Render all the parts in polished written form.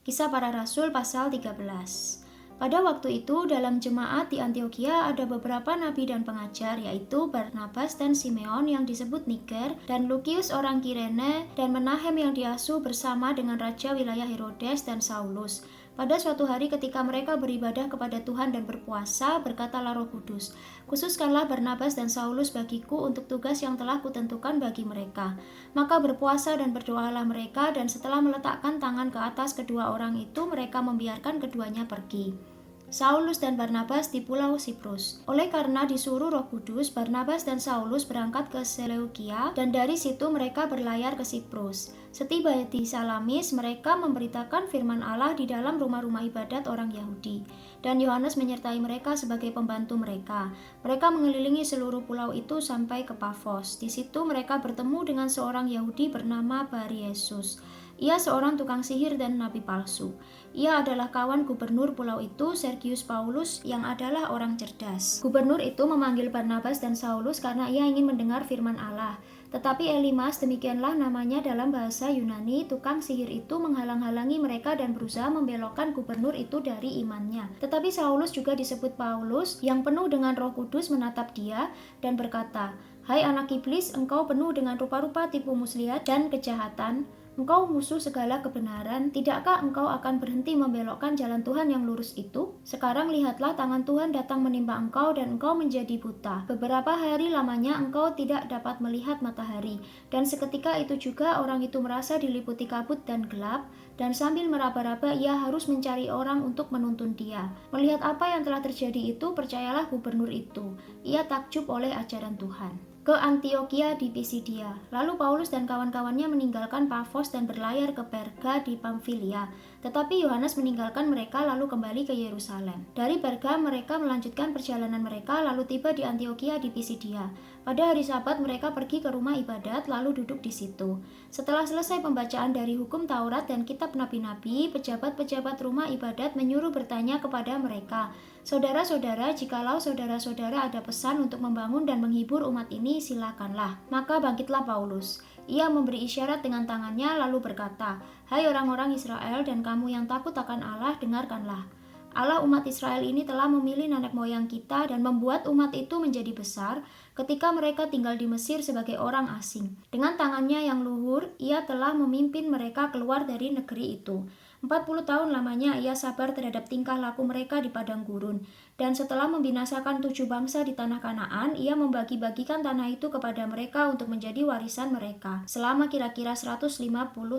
Kisah Para Rasul pasal 13. Pada waktu itu dalam jemaat di Antiokhia ada beberapa nabi dan pengajar, yaitu Barnabas dan Simeon yang disebut Niger, dan Lukius orang Kirene, dan Menahem yang diasuh bersama dengan raja wilayah Herodes dan Saulus. Pada suatu hari ketika mereka beribadah kepada Tuhan dan berpuasa, berkatalah Roh Kudus, "Khususkanlah Barnabas dan Saulus bagiku untuk tugas yang telah kutentukan bagi mereka." Maka berpuasa dan berdoalah mereka, dan setelah meletakkan tangan ke atas kedua orang itu, mereka membiarkan keduanya pergi. Saulus dan Barnabas di Pulau Siprus. Oleh karena disuruh Roh Kudus, Barnabas dan Saulus berangkat ke Seleukia, dan dari situ mereka berlayar ke Siprus. Setiba di Salamis, mereka memberitakan firman Allah di dalam rumah-rumah ibadat orang Yahudi, dan Yohanes menyertai mereka sebagai pembantu mereka. Mereka mengelilingi seluruh pulau itu sampai ke Pafos. Di situ mereka bertemu dengan seorang Yahudi bernama Baryesus. Ia seorang tukang sihir dan nabi palsu. Ia adalah kawan gubernur pulau itu, Sergius Paulus, yang adalah orang cerdas. Gubernur itu memanggil Barnabas dan Saulus karena ia ingin mendengar firman Allah. Tetapi Elimas, demikianlah namanya dalam bahasa Yunani, tukang sihir itu menghalang-halangi mereka dan berusaha membelokkan gubernur itu dari imannya. Tetapi Saulus juga disebut Paulus, yang penuh dengan Roh Kudus menatap dia dan berkata, "Hai anak iblis, engkau penuh dengan rupa-rupa tipu muslihat dan kejahatan. Engkau musuh segala kebenaran, tidakkah engkau akan berhenti membelokkan jalan Tuhan yang lurus itu? Sekarang lihatlah tangan Tuhan datang menimpa engkau dan engkau menjadi buta. Beberapa hari lamanya engkau tidak dapat melihat matahari." Dan seketika itu juga orang itu merasa diliputi kabut dan gelap, dan sambil meraba-raba ia harus mencari orang untuk menuntun dia. Melihat apa yang telah terjadi itu, percayalah gubernur itu. Ia takjub oleh ajaran Tuhan. Ke Antiokhia di Pisidia. Lalu Paulus dan kawan-kawannya meninggalkan Pafos dan berlayar ke Perga di Pamfilia. Tetapi Yohanes meninggalkan mereka lalu kembali ke Yerusalem. Dari Perga mereka melanjutkan perjalanan mereka lalu tiba di Antiokhia di Pisidia. Pada hari Sabat mereka pergi ke rumah ibadat lalu duduk di situ. Setelah selesai pembacaan dari hukum Taurat dan kitab nabi-nabi, pejabat-pejabat rumah ibadat menyuruh bertanya kepada mereka, "Saudara-saudara, jikalau saudara-saudara ada pesan untuk membangun dan menghibur umat ini, silakanlah." Maka bangkitlah Paulus. Ia memberi isyarat dengan tangannya lalu berkata, "Hai orang-orang Israel dan kamu yang takut akan Allah, dengarkanlah. Allah umat Israel ini telah memilih nenek moyang kita dan membuat umat itu menjadi besar ketika mereka tinggal di Mesir sebagai orang asing. Dengan tangannya yang luhur, ia telah memimpin mereka keluar dari negeri itu. 40 tahun lamanya ia sabar terhadap tingkah laku mereka di padang gurun. Dan setelah membinasakan 7 bangsa di tanah Kanaan, ia membagi-bagikan tanah itu kepada mereka untuk menjadi warisan mereka selama kira-kira 150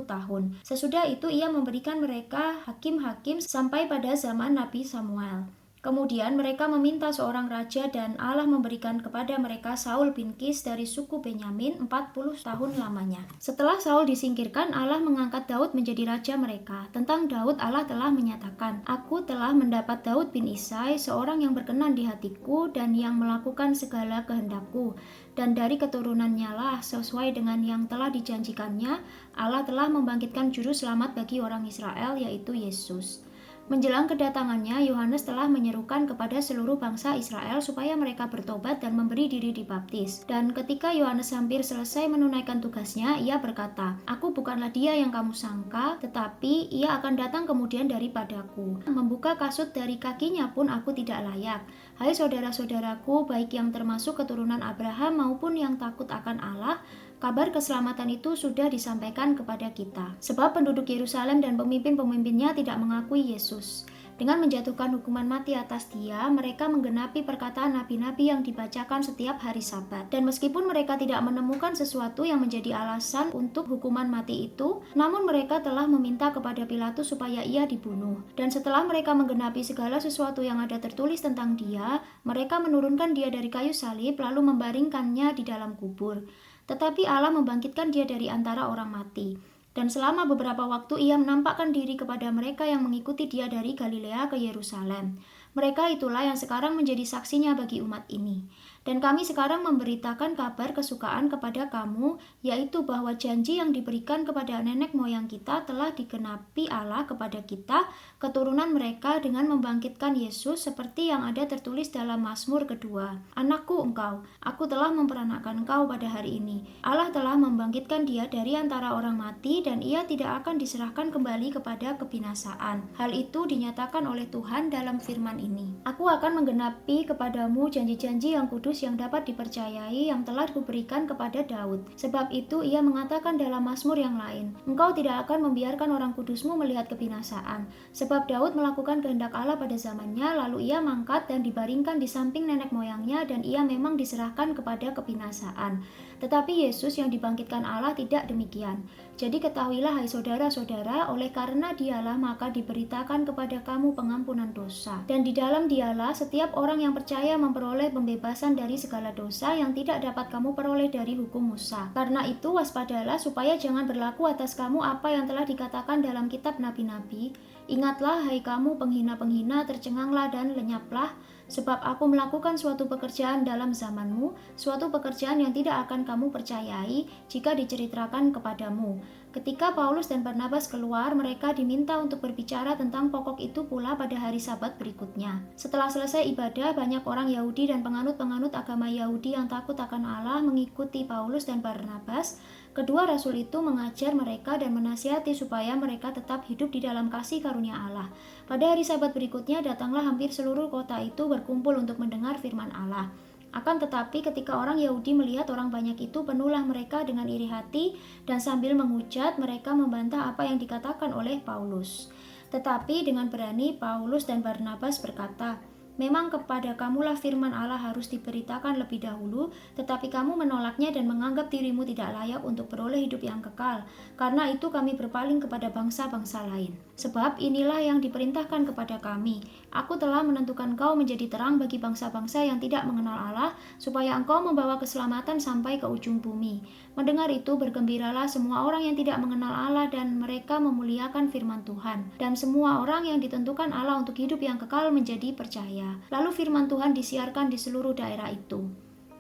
tahun. Sesudah itu ia memberikan mereka hakim-hakim sampai pada zaman Nabi Samuel. Kemudian mereka meminta seorang raja dan Allah memberikan kepada mereka Saul bin Kis dari suku Benyamin 40 tahun lamanya. Setelah Saul disingkirkan, Allah mengangkat Daud menjadi raja mereka. Tentang Daud Allah telah menyatakan, "Aku telah mendapat Daud bin Isai, seorang yang berkenan di hatiku dan yang melakukan segala kehendakku. Dan dari keturunannya lah, sesuai dengan yang telah dijanjikannya, Allah telah membangkitkan juru selamat bagi orang Israel, yaitu Yesus." Menjelang kedatangannya, Yohanes telah menyerukan kepada seluruh bangsa Israel supaya mereka bertobat dan memberi diri dibaptis. Dan ketika Yohanes hampir selesai menunaikan tugasnya, ia berkata, "Aku bukanlah dia yang kamu sangka, tetapi ia akan datang kemudian daripadaku. Membuka kasut dari kakinya pun aku tidak layak. Hai saudara-saudaraku, baik yang termasuk keturunan Abraham maupun yang takut akan Allah, kabar keselamatan itu sudah disampaikan kepada kita. Sebab penduduk Yerusalem dan pemimpin-pemimpinnya tidak mengakui Yesus. Dengan menjatuhkan hukuman mati atas dia, mereka menggenapi perkataan nabi-nabi yang dibacakan setiap hari Sabat. Dan meskipun mereka tidak menemukan sesuatu yang menjadi alasan untuk hukuman mati itu, namun mereka telah meminta kepada Pilatus supaya ia dibunuh. Dan setelah mereka menggenapi segala sesuatu yang ada tertulis tentang dia, mereka menurunkan dia dari kayu salib lalu membaringkannya di dalam kubur. Tetapi Allah membangkitkan dia dari antara orang mati. Dan selama beberapa waktu ia menampakkan diri kepada mereka yang mengikuti dia dari Galilea ke Yerusalem. Mereka itulah yang sekarang menjadi saksinya bagi umat ini. Dan kami sekarang memberitakan kabar kesukaan kepada kamu, yaitu bahwa janji yang diberikan kepada nenek moyang kita telah digenapi Allah kepada kita, keturunan mereka, dengan membangkitkan Yesus seperti yang ada tertulis dalam Mazmur kedua. Anakku engkau, aku telah memperanakkan engkau pada hari ini. Allah telah membangkitkan dia dari antara orang mati dan ia tidak akan diserahkan kembali kepada kebinasaan. Hal itu dinyatakan oleh Tuhan dalam firman ini. Aku akan menggenapi kepadamu janji-janji yang kudus yang dapat dipercayai yang telah kuberikan kepada Daud. Sebab itu ia mengatakan dalam Mazmur yang lain, engkau tidak akan membiarkan orang kudusmu melihat kebinasaan. Sebab Daud melakukan kehendak Allah pada zamannya, lalu ia mangkat dan dibaringkan di samping nenek moyangnya dan ia memang diserahkan kepada kebinasaan. Tetapi Yesus yang dibangkitkan Allah tidak demikian. Jadi ketahuilah hai saudara-saudara, oleh karena dialah maka diberitakan kepada kamu pengampunan dosa. Dan di dalam dialah setiap orang yang percaya memperoleh pembebasan dari segala dosa yang tidak dapat kamu peroleh dari hukum Musa. Karena itu waspadalah supaya jangan berlaku atas kamu apa yang telah dikatakan dalam kitab nabi-nabi. Ingatlah hai kamu penghina-penghina, tercenganglah dan lenyaplah, sebab aku melakukan suatu pekerjaan dalam zamanmu, suatu pekerjaan yang tidak akan kamu percayai jika diceritakan kepadamu. Ketika Paulus dan Barnabas keluar, mereka diminta untuk berbicara tentang pokok itu pula pada hari Sabat berikutnya. Setelah selesai ibadah, banyak orang Yahudi dan penganut-penganut agama Yahudi yang takut akan Allah mengikuti Paulus dan Barnabas. Kedua rasul itu mengajar mereka dan menasihati supaya mereka tetap hidup di dalam kasih karunia Allah. Pada hari Sabat berikutnya datanglah hampir seluruh kota itu berkumpul untuk mendengar firman Allah. Akan tetapi ketika orang Yahudi melihat orang banyak itu, penuhlah mereka dengan iri hati dan sambil menghujat mereka membantah apa yang dikatakan oleh Paulus. Tetapi dengan berani Paulus dan Barnabas berkata, memang kepada kamulah firman Allah harus diberitakan lebih dahulu, tetapi kamu menolaknya dan menganggap dirimu tidak layak untuk beroleh hidup yang kekal. Karena itu kami berpaling kepada bangsa-bangsa lain. Sebab inilah yang diperintahkan kepada kami. Aku telah menentukan kau menjadi terang bagi bangsa-bangsa yang tidak mengenal Allah, supaya engkau membawa keselamatan sampai ke ujung bumi. Mendengar itu bergembiralah semua orang yang tidak mengenal Allah dan mereka memuliakan firman Tuhan. Dan semua orang yang ditentukan Allah untuk hidup yang kekal menjadi percaya. Lalu firman Tuhan disiarkan di seluruh daerah itu.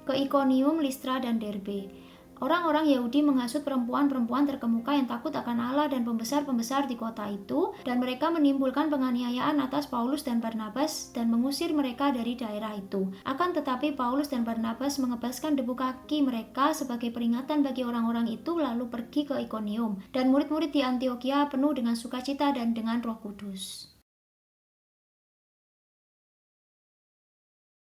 Ke Ikonium, Listra, dan Derbe. Orang-orang Yahudi menghasut perempuan-perempuan terkemuka yang takut akan Allah dan pembesar-pembesar di kota itu, dan mereka menimbulkan penganiayaan atas Paulus dan Barnabas dan mengusir mereka dari daerah itu. Akan tetapi Paulus dan Barnabas mengebaskan debu kaki mereka sebagai peringatan bagi orang-orang itu, lalu pergi ke Ikonium. Dan murid-murid di Antiokhia penuh dengan sukacita dan dengan Roh Kudus.